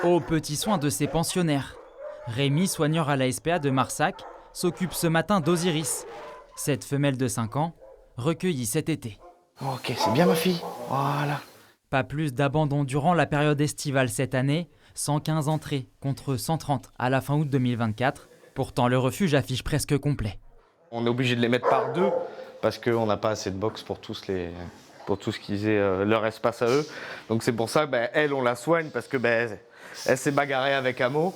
Aux petits soins de ses pensionnaires. Rémi, soigneur à la SPA de Marsac, s'occupe ce matin d'Osiris. Cette femelle de 5 ans, recueillie cet été. Ok, c'est bien ma fille. Voilà. Pas plus d'abandon durant la période estivale cette année, 115 entrées contre 130 à la fin août 2024. Pourtant, le refuge affiche presque complet. On est obligé de les mettre par deux parce qu'on n'a pas assez de box pour tous qu'ils aient leur espace à eux. Donc c'est pour ça elle, on la soigne parce que elle s'est bagarrée avec Amo.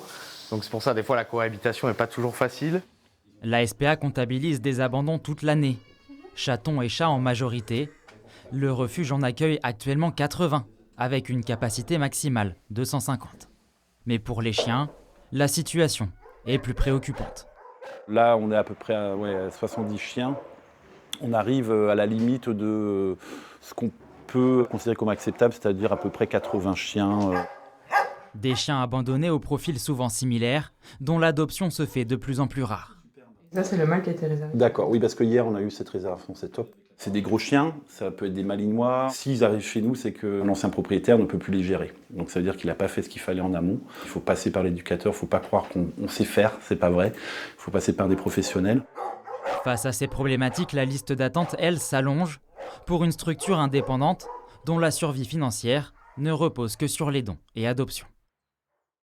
Donc c'est pour ça des fois la cohabitation n'est pas toujours facile. La SPA comptabilise des abandons toute l'année. Chatons et chats en majorité. Le refuge en accueille actuellement 80, avec une capacité maximale de 150. Mais pour les chiens, la situation est plus préoccupante. Là, on est à peu près à 70 chiens. On arrive à la limite de ce qu'on peut considérer comme acceptable, c'est-à-dire à peu près 80 chiens. Des chiens abandonnés au profil souvent similaire, dont l'adoption se fait de plus en plus rare. Ça, c'est le mâle qui a été réservé. D'accord, oui, parce que hier, on a eu cette réservation, c'est top. C'est des gros chiens, ça peut être des malinois. S'ils arrivent chez nous, c'est que l'ancien propriétaire ne peut plus les gérer. Donc ça veut dire qu'il n'a pas fait ce qu'il fallait en amont. Il faut passer par l'éducateur, il ne faut pas croire qu'on sait faire, c'est pas vrai. Il faut passer par des professionnels. Face à ces problématiques, la liste d'attente, elle, s'allonge pour une structure indépendante dont la survie financière ne repose que sur les dons et adoptions.